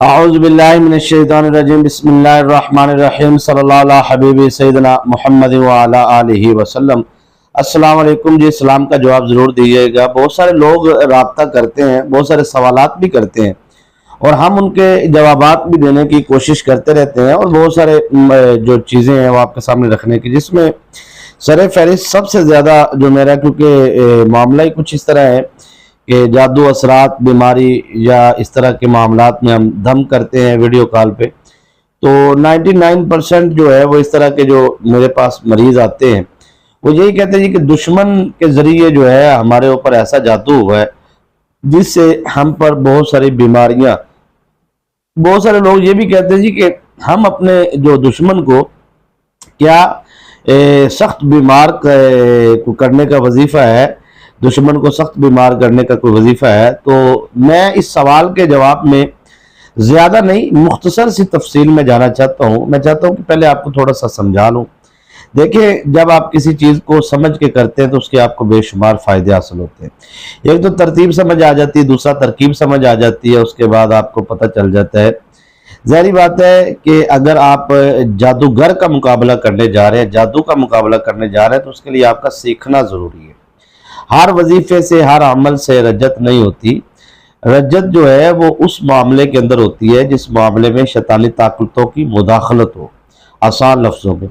اعوذ باللہ من الشیطان الرجیم بسم اللہ الرحمن الرحیم صلی اللہ علیہ حبیب سیدنا محمد وعلی آلہ وسلم۔ السلام علیکم جی، اسلام کا جواب ضرور دیجیے گا۔ بہت سارے لوگ رابطہ کرتے ہیں، بہت سارے سوالات بھی کرتے ہیں اور ہم ان کے جوابات بھی دینے کی کوشش کرتے رہتے ہیں، اور بہت سارے جو چیزیں ہیں وہ آپ کے سامنے رکھنے کی، جس میں سر فہرست سب سے زیادہ جو میرا، کیونکہ معاملہ ہی کچھ اس طرح ہے کہ جادو اثرات، بیماری یا اس طرح کے معاملات میں ہم دھم کرتے ہیں ویڈیو کال پہ، تو 99% جو ہے وہ اس طرح کے جو میرے پاس مریض آتے ہیں وہ یہی کہتے ہیں جی کہ دشمن کے ذریعے جو ہے ہمارے اوپر ایسا جادو ہوا ہے جس سے ہم پر بہت ساری بیماریاں، بہت سارے لوگ یہ بھی کہتے ہیں جی کہ ہم اپنے جو دشمن کو کیا سخت بیمار کرنے کا وظیفہ ہے، دشمن کو سخت بیمار کرنے کا کوئی وظیفہ ہے۔ تو میں اس سوال کے جواب میں زیادہ نہیں، مختصر سی تفصیل میں جانا چاہتا ہوں۔ میں چاہتا ہوں کہ پہلے آپ کو تھوڑا سا سمجھا لوں۔ دیکھیں، جب آپ کسی چیز کو سمجھ کے کرتے ہیں تو اس کے آپ کو بے شمار فائدے حاصل ہوتے ہیں۔ ایک تو ترتیب سمجھ آ جاتی ہے، دوسرا ترکیب سمجھ آ جاتی ہے، اس کے بعد آپ کو پتہ چل جاتا ہے۔ ظاہری بات ہے کہ اگر آپ جادوگر کا مقابلہ کرنے جا رہے ہیں، جادو کا مقابلہ کرنے جا رہے ہیں، تو اس کے لیے آپ کا سیکھنا ضروری ہے۔ ہر وظیفے سے، ہر عمل سے رجت نہیں ہوتی۔ رجت جو ہے وہ اس معاملے کے اندر ہوتی ہے جس معاملے میں شیطانی طاقتوں کی مداخلت ہو، آسان لفظوں میں۔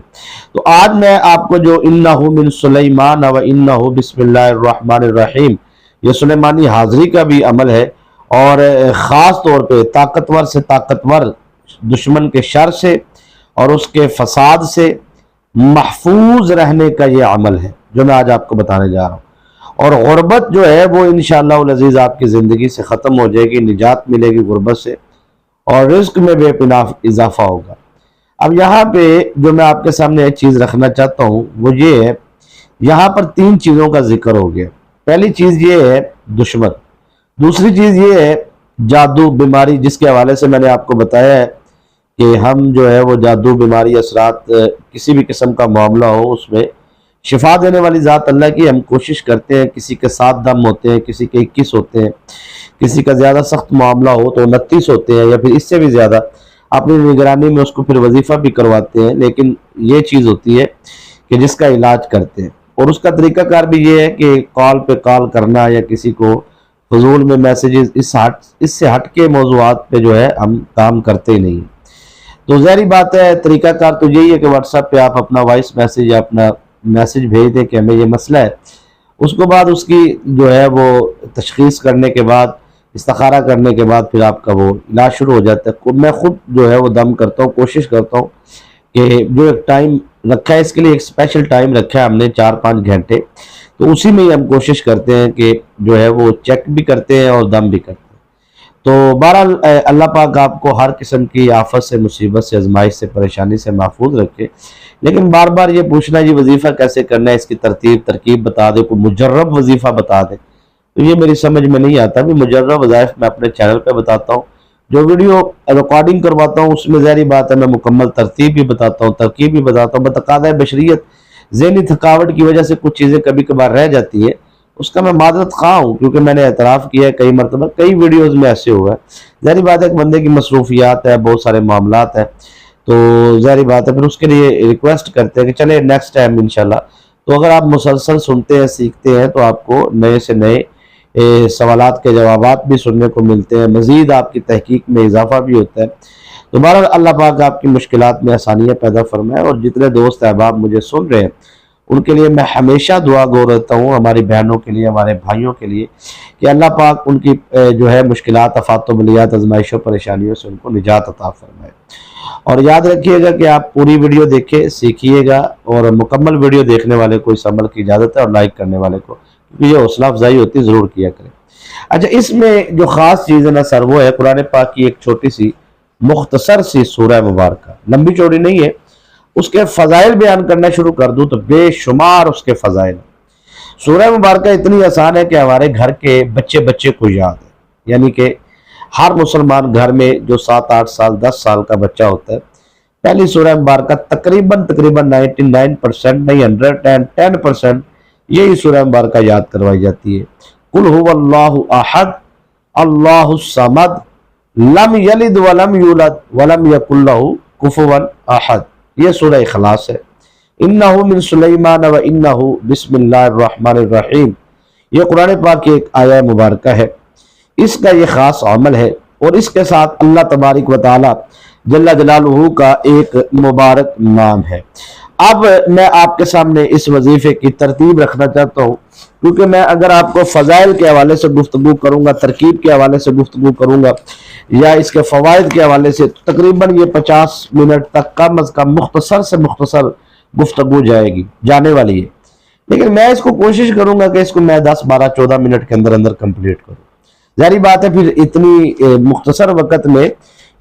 تو آج میں آپ کو جو انہو من سلیمان و انہو بسم اللہ الرحمن الرحیم، یہ سلیمانی حاضری کا بھی عمل ہے، اور خاص طور پہ طاقتور سے طاقتور دشمن کے شر سے اور اس کے فساد سے محفوظ رہنے کا یہ عمل ہے جو میں آج آپ کو بتانے جا رہا ہوں۔ اور غربت جو ہے وہ انشاءاللہ العزیز آپ کی زندگی سے ختم ہو جائے گی، نجات ملے گی غربت سے، اور رزق میں بے پناہ اضافہ ہوگا۔ اب یہاں پہ جو میں آپ کے سامنے ایک چیز رکھنا چاہتا ہوں وہ یہ ہے، یہاں پر 3 چیزوں کا ذکر ہو گیا۔ پہلی چیز یہ ہے دشمن، دوسری چیز یہ ہے جادو بیماری، جس کے حوالے سے میں نے آپ کو بتایا ہے کہ ہم جو ہے وہ جادو بیماری اثرات کسی بھی قسم کا معاملہ ہو، اس میں شفا دینے والی ذات اللہ کی ہم کوشش کرتے ہیں۔ کسی کے 7 دم ہوتے ہیں، کسی کے 21 ہوتے ہیں، کسی کا زیادہ سخت معاملہ ہو تو 29 ہوتے ہیں یا پھر اس سے بھی زیادہ، اپنی نگرانی میں اس کو پھر وظیفہ بھی کرواتے ہیں۔ لیکن یہ چیز ہوتی ہے کہ جس کا علاج کرتے ہیں، اور اس کا طریقہ کار بھی یہ ہے کہ کال پہ کال کرنا یا کسی کو فضول میں میسیجز، اس سے ہٹ کے موضوعات پہ جو ہے ہم کام کرتے ہی نہیں۔ تو ظاہری بات ہے طریقہ کار تو یہی ہے کہ واٹس ایپ پہ آپ اپنا وائس میسیج یا اپنا میسیج بھیج دیں کہ ہمیں یہ مسئلہ ہے، اس کو بعد اس کی جو ہے وہ تشخیص کرنے کے بعد، استخارہ کرنے کے بعد پھر آپ کا وہ علاج شروع ہو جاتا ہے۔ میں خود جو ہے وہ دم کرتا ہوں، کوشش کرتا ہوں کہ جو ایک ٹائم رکھا ہے اس کے لیے، ایک اسپیشل ٹائم رکھا ہے ہم نے 4-5 گھنٹے، تو اسی میں ہی ہم کوشش کرتے ہیں کہ جو ہے وہ چیک بھی کرتے ہیں اور دم بھی کرتے ہیں۔ تو بہرحال اللہ پاک آپ کو ہر قسم کی آفت سے، مصیبت سے، آزمائش سے، پریشانی سے محفوظ رکھے۔ لیکن بار بار یہ پوچھنا جی وظیفہ کیسے کرنا ہے، اس کی ترکیب بتا دے، کوئی مجرب وظیفہ بتا دے، تو یہ میری سمجھ میں نہیں آتا۔ بھی مجرب وظائف میں اپنے چینل پہ بتاتا ہوں، جو ویڈیو ریکارڈنگ کرواتا ہوں اس میں ظاہری بات ہے میں مکمل ترتیب بھی بتاتا ہوں، ترکیب بھی بتاتا ہوں۔ بتقاضۂ بشریت ذہنی تھکاوٹ کی وجہ سے کچھ چیزیں کبھی کبھار رہ جاتی ہے، اس کا میں معذرت خواہ ہوں، کیونکہ میں نے اعتراف کیا ہے کئی مرتبہ، کئی ویڈیوز میں ایسے ہوا ہے۔ ظاہری بات ہے ایک بندے کی مصروفیات ہے، بہت سارے معاملات ہیں، تو ظاہری بات ہے پھر اس کے لیے ریکویسٹ کرتے ہیں کہ چلے نیکسٹ ٹائم انشاءاللہ۔ تو اگر آپ مسلسل سنتے ہیں، سیکھتے ہیں، تو آپ کو نئے سے نئے سوالات کے جوابات بھی سننے کو ملتے ہیں، مزید آپ کی تحقیق میں اضافہ بھی ہوتا ہے۔ تو بہرحال اللہ پاک آپ کی مشکلات میں آسانیاں پیدا فرمائے، اور جتنے دوست احباب مجھے سن رہے ہیں ان کے لیے میں ہمیشہ دعا گو رہتا ہوں، ہماری بہنوں کے لیے، ہمارے بھائیوں کے لیے، کہ اللہ پاک ان کی جو ہے مشکلات، آفات و بلیات، آزمائشوں، پریشانیوں سے ان کو نجات عطا فرمائے۔ اور یاد رکھیے گا کہ آپ پوری ویڈیو دیکھیں، سیکھیے گا، اور مکمل ویڈیو دیکھنے والے کو اس عمل کی اجازت ہے، اور لائک کرنے والے کو، کیونکہ یہ حوصلہ افزائی ہوتی، ضرور کیا کریں۔ اچھا، اس میں جو خاص چیز ہے نا سر، وہ ہے قرآن پاک کی ایک چھوٹی سی مختصر سی سورہ مبارکہ، لمبی چوڑی نہیں ہے۔ اس کے فضائل بیان کرنا شروع کر دوں تو بے شمار اس کے فضائل۔ سورہ مبارکہ اتنی آسان ہے کہ ہمارے گھر کے بچے کو یاد ہے، یعنی کہ ہر مسلمان گھر میں جو 7-8 سال 10 سال کا بچہ ہوتا ہے، پہلی سورہ مبارکہ تقریباً 99% نہیں 110% یہی سورہ مبارکہ یاد کروائی جاتی ہے۔ قل هو اللہ احد اللہ الصمد لم یلد ولم یولد ولم یکن لہ کفوا احد، یہ سورہ اخلاص ہے۔ انہ من سلیمان و انہ بسم اللہ الرحمن الرحیم، یہ قرآن پاک کی ایک آیہ مبارکہ ہے، اس کا یہ خاص عمل ہے، اور اس کے ساتھ اللہ تبارک و تعالی جل جلالہ کا ایک مبارک نام ہے۔ اب میں آپ کے سامنے اس وظیفے کی ترتیب رکھنا چاہتا ہوں، کیونکہ میں اگر آپ کو فضائل کے حوالے سے گفتگو کروں گا، ترکیب کے حوالے سے گفتگو کروں گا، یا اس کے فوائد کے حوالے سے، تقریباً یہ 50 منٹ تک کم از کم مختصر سے مختصر گفتگو جانے والی ہے، لیکن میں اس کو کوشش کروں گا کہ اس کو میں 10 12 14 منٹ کے اندر اندر کمپلیٹ کروں۔ ظاہری بات ہے پھر اتنی مختصر وقت میں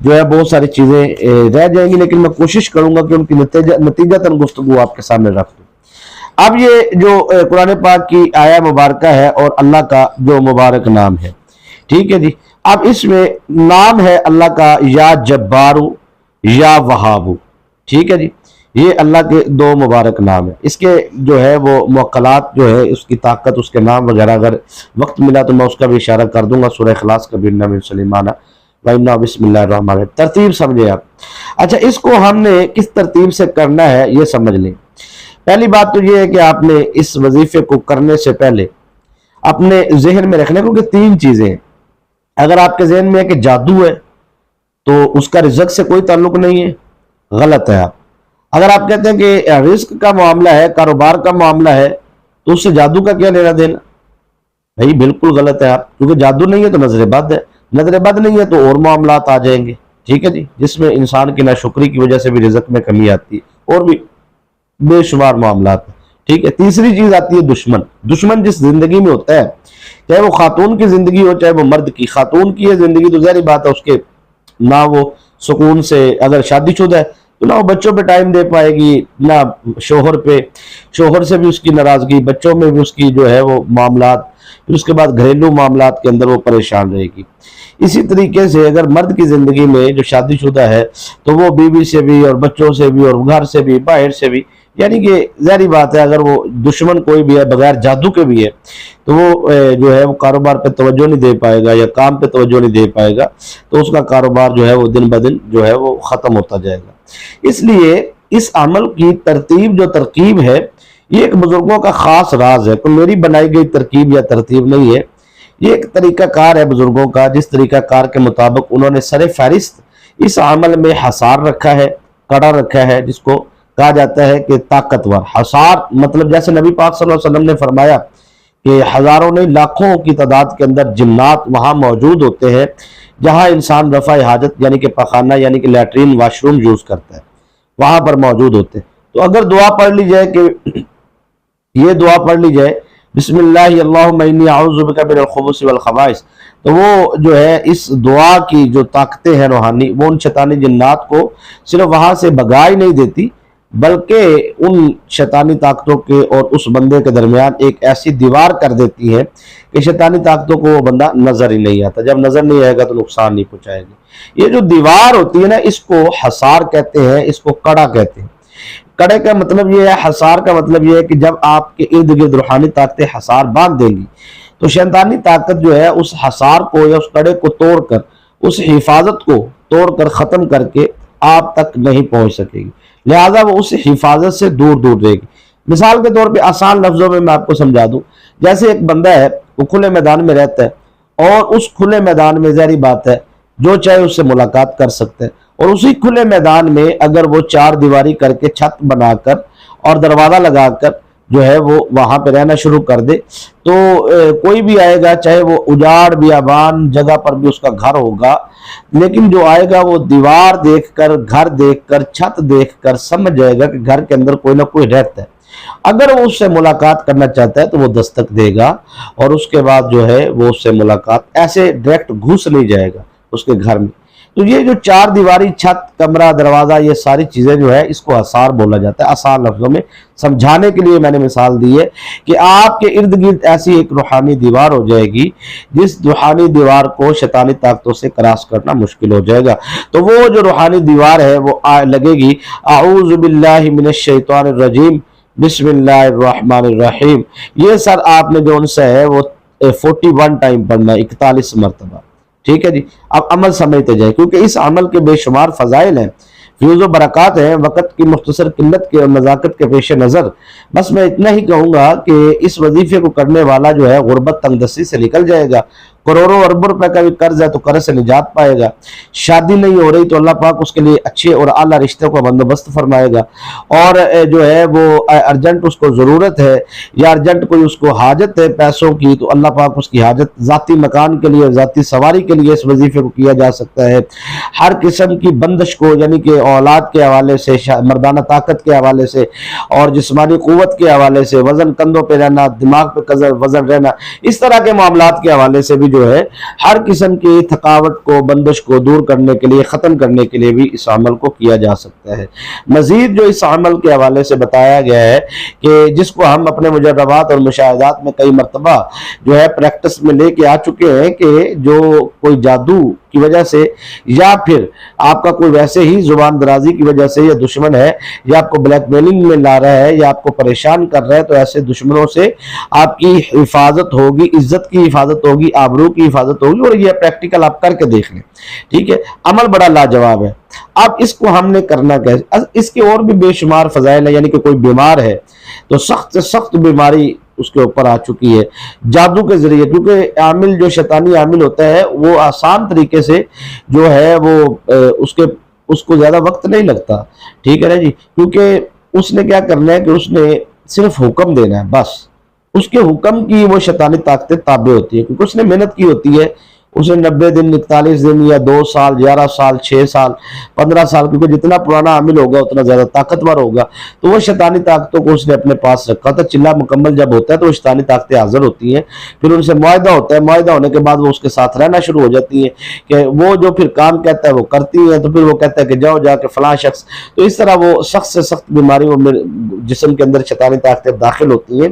جو ہے بہت ساری چیزیں رہ جائیں گی، لیکن میں کوشش کروں گا کہ ان کی نتیجتاً گفتگو آپ کے سامنے رکھ دوں۔ اب یہ جو قرآن پاک کی آیہ مبارکہ ہے اور اللہ کا جو مبارک نام ہے، ٹھیک ہے جی۔ اب اس میں نام ہے اللہ کا یا جبارو یا وہابو، ٹھیک ہے جی، یہ اللہ کے دو مبارک نام ہیں۔ اس کے جو ہے وہ موکلات جو ہے، اس کی طاقت، اس کے نام وغیرہ اگر وقت ملا تو میں اس کا بھی اشارہ کر دوں گا۔ سورہ اخلاص کا بھی من سلیمانہ وَإِنَّا بسم اللہ الرحمن الرحیم، ترتیب سمجھے آپ۔ اچھا، اس کو ہم نے کس ترتیب سے کرنا ہے یہ سمجھ لیں۔ پہلی بات تو یہ ہے کہ آپ نے اس وظیفے کو کرنے سے پہلے اپنے ذہن میں رکھنا، کیونکہ 3 چیزیں ہیں۔ اگر آپ کے ذہن میں ہے کہ جادو ہے تو اس کا رزق سے کوئی تعلق نہیں ہے، غلط ہے آپ۔ اگر آپ کہتے ہیں کہ رزق کا معاملہ ہے، کاروبار کا معاملہ ہے، تو اس سے جادو کا کیا لینا دینا؟ بھائی بالکل غلط ہے آپ، کیونکہ جادو نہیں ہے تو نظر بد ہے، نظر بد نہیں ہے تو اور معاملات آ جائیں گے، ٹھیک ہے جی، جس میں انسان کی ناشکری کی وجہ سے بھی رزق میں کمی آتی ہے، اور بھی بے شمار معاملات، ٹھیک ہے۔ تیسری چیز آتی ہے دشمن۔ دشمن جس زندگی میں ہوتا ہے، چاہے وہ خاتون کی زندگی ہو چاہے وہ مرد کی، خاتون کی ہے زندگی تو ظاہری بات ہے اس کے نہ وہ سکون سے، اگر شادی شدہ ہے تو نہ وہ بچوں پہ ٹائم دے پائے گی، نہ شوہر پہ، شوہر سے بھی اس کی ناراضگی، بچوں میں بھی اس کی جو ہے وہ معاملات، پھر اس کے بعد گھریلو معاملات کے اندر وہ پریشان رہے گی۔ اسی طریقے سے اگر مرد کی زندگی میں جو شادی شدہ ہے تو وہ بیوی سے بھی اور بچوں سے بھی اور گھر سے بھی باہر سے بھی، یعنی کہ ظاہری بات ہے اگر وہ دشمن کوئی بھی ہے بغیر جادو کے بھی ہے تو وہ جو ہے وہ کاروبار پہ توجہ نہیں دے پائے گا یا کام پہ توجہ نہیں دے پائے گا، تو اس کا کاروبار جو ہے وہ دن بدن جو ہے وہ ختم ہوتا جائے گا۔ اس لیے اس عمل کی ترتیب جو ترکیب ہے یہ ایک بزرگوں کا خاص راز ہے، کوئی میری بنائی گئی ترکیب یا ترتیب نہیں ہے، یہ ایک طریقہ کار ہے بزرگوں کا، جس طریقہ کار کے مطابق انہوں نے سر فہرست اس عمل میں حصار رکھا ہے، کڑا رکھا ہے، جس کو کہا جاتا ہے کہ طاقتور حصار، مطلب جیسے نبی پاک صلی اللہ علیہ وسلم نے فرمایا کہ ہزاروں نہیں لاکھوں کی تعداد کے اندر جنات وہاں موجود ہوتے ہیں جہاں انسان رفع حاجت یعنی کہ پخانہ یعنی کہ لیٹرین واش روم یوز کرتا ہے، وہاں پر موجود ہوتے ہیں۔ تو اگر دعا پڑھ لی جائے کہ یہ دعا پڑھ لی جائے بسم اللہ اللہم انی اعوذ بک من الخبث والخبائث، تو وہ جو ہے اس دعا کی جو طاقتیں ہیں روحانی، وہ ان شیطانی جنات کو صرف وہاں سے بھگا ہی نہیں دیتی، بلکہ ان شیطانی طاقتوں کے اور اس بندے کے درمیان ایک ایسی دیوار کر دیتی ہے کہ شیطانی طاقتوں کو وہ بندہ نظر ہی نہیں آتا، جب نظر نہیں آئے گا تو نقصان نہیں پہنچائے گی۔ یہ جو دیوار ہوتی ہے نا، اس کو حصار کہتے ہیں، اس کو کڑا کہتے ہیں۔ کڑے کا مطلب یہ ہے، حصار کا مطلب یہ ہے کہ جب آپ کے ارد گرد روحانی طاقتیں حصار باندھ دیں گی تو شیطانی طاقت جو ہے اس حصار کو یا اس کڑے کو توڑ کر، اس حفاظت کو توڑ کر ختم کر کے آپ تک نہیں پہنچ سکے گی، لہذا وہ اس حفاظت سے دور دور رہے گی۔ مثال کے طور پہ آسان لفظوں میں آپ کو سمجھا دوں، جیسے ایک بندہ ہے وہ کھلے میدان میں رہتا ہے اور اس کھلے میدان میں ظاہری بات ہے جو چاہے اس سے ملاقات کر سکتے ہیں، اور اسی کھلے میدان میں اگر وہ 4 دیواری کر کے چھت بنا کر اور دروازہ لگا کر جو ہے وہ وہاں پہ رہنا شروع کر دے تو کوئی بھی آئے گا، چاہے وہ اجاڑ بیابان جگہ پر بھی اس کا گھر ہوگا، لیکن جو آئے گا وہ دیوار دیکھ کر، گھر دیکھ کر، چھت دیکھ کر سمجھ جائے گا کہ گھر کے اندر کوئی نہ کوئی رہتا ہے۔ اگر وہ اس سے ملاقات کرنا چاہتا ہے تو وہ دستک دے گا اور اس کے بعد جو ہے وہ اس سے ملاقات ایسے ڈائریکٹ گھس نہیں جائے گا اس کے گھر میں۔ تو یہ جو 4 دیواری، چھت، کمرہ، دروازہ، یہ ساری چیزیں جو ہے اس کو حصار بولا جاتا ہے۔ آسان لفظوں میں سمجھانے کے لیے میں نے مثال دی ہے کہ آپ کے ارد گرد ایسی ایک روحانی دیوار ہو جائے گی جس روحانی دیوار کو شیطانی طاقتوں سے کراس کرنا مشکل ہو جائے گا۔ تو وہ جو روحانی دیوار ہے وہ لگے گی اعوذ باللہ من الشیطان الرجیم بسم اللہ الرحمن الرحیم، یہ سر آپ نے جو ان سے ہے وہ 41 ٹائم پڑھنا ہے، 41 مرتبہ، ٹھیک ہے جی. اب عمل سمجھتے جائیں کیونکہ اس عمل کے بے شمار فضائل ہیں، فیوز و برکات ہیں. وقت کی مختصر قلت کے اور نزاکت کے پیش نظر بس میں اتنا ہی کہوں گا کہ اس وظیفے کو کرنے والا جو ہے غربت تنگ دستی سے نکل جائے گا. کروڑوں اربوں روپے کا بھی قرض ہے تو قرض سے نجات پائے گا. شادی نہیں ہو رہی تو اللہ پاک اس کے لیے اچھے اور اعلیٰ رشتوں کا بندوبست فرمائے گا. اور جو ہے وہ ارجنٹ اس کو ضرورت ہے یا ارجنٹ کوئی اس کو حاجت ہے پیسوں کی، تو اللہ پاک اس کی حاجت ذاتی مکان کے لیے، ذاتی سواری کے لیے اس وظیفے کو کیا جا سکتا ہے. ہر قسم کی بندش کو، یعنی کہ اولاد کے حوالے سے، مردانہ طاقت کے حوالے سے اور جسمانی قوت کے حوالے سے، وزن کندھوں پہ رہنا، دماغ پہ وزن رہنا، اس طرح کے معاملات کے حوالے سے بھی جو ہے ہر قسم کی تھکاوٹ کو، بندش کو دور کرنے کے لیے، ختم کرنے کے لیے بھی اس عمل کو کیا جا سکتا ہے. مزید جو اس عمل کے حوالے سے بتایا گیا ہے کہ جس کو ہم اپنے مجربات اور مشاہدات میں کئی مرتبہ جو ہے پریکٹس میں لے کے آ چکے ہیں کہ جو کوئی جادو کی وجہ سے یا پھر آپ کا کوئی ویسے ہی زبان درازی کی وجہ سے یا دشمن ہے یا آپ کو بلیک میلنگ میں لا رہا ہے یا آپ کو پریشان کر رہا ہے، تو ایسے دشمنوں سے آپ کی حفاظت ہوگی، عزت کی حفاظت ہوگی، آبرو کی حفاظت ہوگی. اور یہ پریکٹیکل آپ کر کے دیکھ لیں. ٹھیک ہے، عمل بڑا لاجواب ہے. اب اس کو ہم نے کرنا کیسے؟ اس کے اور بھی بے شمار فضائل ہیں. یعنی کہ کوئی بیمار ہے تو سخت سے سخت بیماری اس کے اوپر آ چکی ہے جادو کے ذریعے، کیونکہ عامل جو شیطانی عامل ہوتا ہے وہ آسان طریقے سے جو ہے وہ اس کو زیادہ وقت نہیں لگتا. ٹھیک ہے نا جی، کیونکہ اس نے کیا کرنا ہے کہ اس نے صرف حکم دینا ہے، بس اس کے حکم کی وہ شیطانی طاقتیں تابع ہوتی ہیں، کیونکہ اس نے محنت کی ہوتی ہے. اسے 90 دن، 41 دن یا 2 سال، 11 سال، 6 سال، 15 سال، کیونکہ جتنا پرانا عامل ہوگا اتنا زیادہ طاقتور ہوگا، تو وہ شیطانی طاقتوں کو اس نے اپنے پاس رکھا تھا. چلہ مکمل جب ہوتا ہے تو وہ شیطانی طاقتیں حاضر ہوتی ہیں، پھر ان سے معاہدہ ہوتا ہے. معاہدہ ہونے کے بعد وہ اس کے ساتھ رہنا شروع ہو جاتی ہیں کہ وہ جو پھر کام کہتا ہے وہ کرتی ہیں. تو پھر وہ کہتا ہے کہ جاؤ جا کے فلاں شخص. تو اس طرح وہ سخت سے سخت بیماری وہ جسم کے اندر شیطانی طاقتیں داخل ہوتی ہیں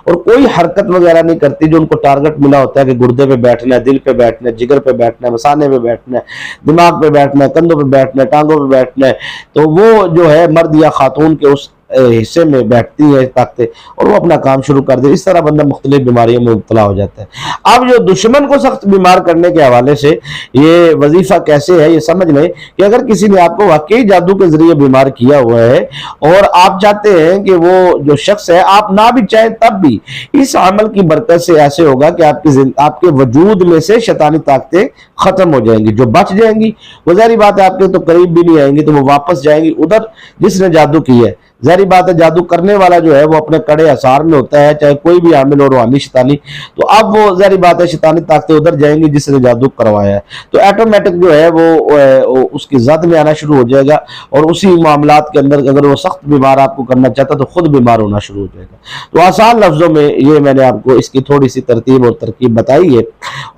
اور کوئی حرکت وغیرہ نہیں کرتی. جو ان کو ٹارگٹ ملا ہوتا ہے کہ گردے پہ بیٹھنا ہے، دل پہ بیٹھنا ہے، جگر پہ بیٹھنا ہے، مثانے پہ بیٹھنا ہے، دماغ پہ بیٹھنا ہے، کندھوں پہ بیٹھنا ہے، ٹانگوں پہ بیٹھنا ہے، تو وہ جو ہے مرد یا خاتون کے اس حصے میں بیٹھتی ہیں طاقتیں اور وہ اپنا کام شروع کر دے. اس طرح بندہ مختلف بیماریوں میں مبتلا ہو جاتا ہے. اب جو دشمن کو سخت بیمار کرنے کے حوالے سے یہ وظیفہ کیسے ہے، یہ سمجھ لیں کہ اگر کسی نے آپ کو واقعی جادو کے ذریعے بیمار کیا ہوا ہے اور آپ چاہتے ہیں کہ وہ جو شخص ہے، آپ نہ بھی چاہیں تب بھی اس عمل کی برکت سے ایسے ہوگا کہ آپ کے وجود میں سے شیطانی طاقتیں ختم ہو جائیں گی. جو بچ جائیں گی وہ ظاہری بات ہے آپ کے تو قریب بھی نہیں آئیں گی، تو وہ واپس جائیں گی ادھر جس نے جادو کی ہے. ظاہری بات ہے جادو کرنے والا جو ہے وہ اپنے کڑے اثار میں ہوتا ہے، چاہے کوئی بھی عامل اور روحانی شیطانی. تو اب وہ ظاہری بات ہے شیطانی طاقتیں ادھر جائیں گی جس نے جادو کروایا ہے. تو ایٹومیٹک جو ہے وہ اس کی زد میں آنا شروع ہو جائے گا اور اسی معاملات کے اندر اگر وہ سخت بیمار آپ کو کرنا چاہتا تو خود بیمار ہونا شروع ہو جائے گا. تو آسان لفظوں میں یہ میں نے آپ کو اس کی تھوڑی سی ترتیب اور ترکیب بتائی ہے.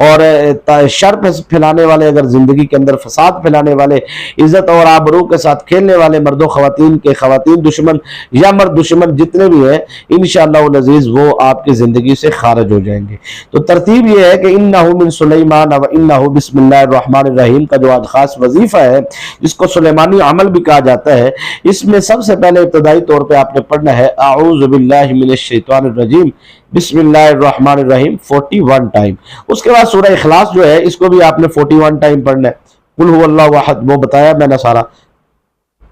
اور شر پھیلانے والے، اگر زندگی کے اندر فساد پھیلانے والے، عزت اور آبرو کے ساتھ کھیلنے والے مرد و خواتین کے، خواتین دشمن یا مرد دشمن جتنے بھی ہیں، انشاءاللہ العزیز وہ آپ کی زندگی سے خارج ہو جائیں گے. تو ترتیب یہ ہے کہ انہ من سلیمان و انہ بسم اللہ الرحمن الرحیم کا جو آج خاص وظیفہ ہے جس کو سلیمانی عمل بھی کہا جاتا ہے، اس میں سب سے پہلے ابتدائی طور پہ آپ نے پڑھنا ہے اعوذ باللہ من الشیطان الرجیم بسم اللہ الرحمن الرحیم 41 ٹائم. اس کے بعد سورہ اخلاص جو ہے اس کو بھی آپ نے 41 ٹائم پڑھنا ہے. قل هو اللہ احد وہ بتایا میں نے سارا.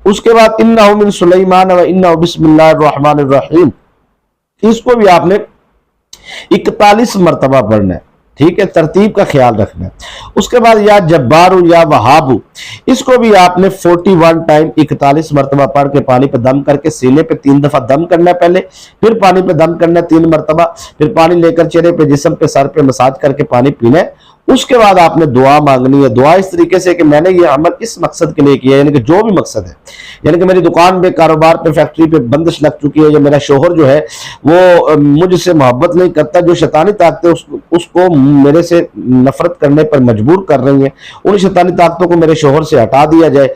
اس کے بعد انہ من سلیمان و انہ بسم اللہ الرحمن الرحیم اس کو بھی آپ نے 41 مرتبہ پڑھنا ہے. ٹھیک ہے، ترتیب کا خیال رکھنا ہے. اس کے بعد یا جبارو یا وہابو اس کو بھی آپ نے 41 ٹائم 41 مرتبہ پڑھ کے پانی پہ دم کر کے سینے پہ 3 دفعہ دم کرنا ہے پہلے، پھر پانی پہ دم کرنا ہے 3 مرتبہ، پھر پانی لے کر چہرے پہ، جسم پہ، سر پہ مساج کر کے پانی پینا ہے. اس کے بعد آپ نے دعا مانگنی ہے. دعا اس طریقے سے کہ میں نے یہ عمل اس مقصد کے لیے کیا، یعنی کہ جو بھی مقصد ہے، یعنی کہ میری دکان پہ، کاروبار پہ، فیکٹری پہ بندش لگ چکی ہے، یا میرا شوہر جو ہے وہ مجھ سے محبت نہیں کرتا، جو شیطانی طاقتیں اس کو میرے سے نفرت کرنے پر مجبور کر رہی ہیں، ان شیطانی طاقتوں کو میرے شوہر سے ہٹا دیا جائے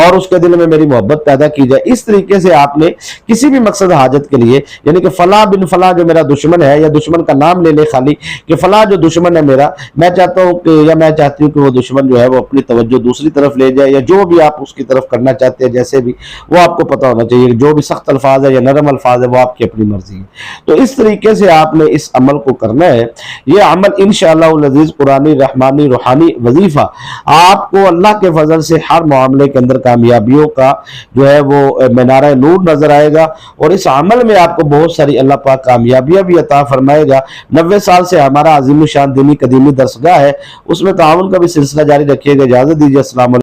اور اس کے دل میں میری محبت پیدا کی جائے. اس طریقے سے آپ نے کسی بھی مقصد حاجت کے لیے، یعنی کہ فلاں بن فلاں جو میرا دشمن ہے، یا دشمن کا نام لے لے خالی کہ فلاں جو دشمن ہے میرا، میں چاہتا چاہتا ہوں کہ یا میں چاہتی ہوں کہ وہ دشمن جو ہے وہ اپنی توجہ دوسری طرف لے جائے، یا جو بھی آپ اس کی طرف کرنا چاہتے ہیں جیسے بھی، وہ آپ کو پتہ ہونا چاہیے کہ جو بھی سخت الفاظ ہے یا نرم الفاظ ہے وہ آپ کی اپنی مرضی ہے۔ تو اس طریقے سے آپ نے اس عمل کو کرنا ہے۔ یہ عمل انشاءاللہ العزیز قرآنی رحمانی روحانی وظیفہ آپ کو اللہ کے فضل سے ہر معاملے کے اندر کامیابیوں کا جو ہے وہ منارہ نور نظر آئے گا، اور اس عمل میں آپ کو بہت ساری اللہ پاک کامیابیاں بھی عطا فرمائے گا۔ 90 سال سے ہمارا عظیم الشان دینی قدیمی درسگاہ ہے، اس میں تعاون کا بھی سلسلہ جاری رکھیے گا۔ اجازت دیجیے، السلام علیکم۔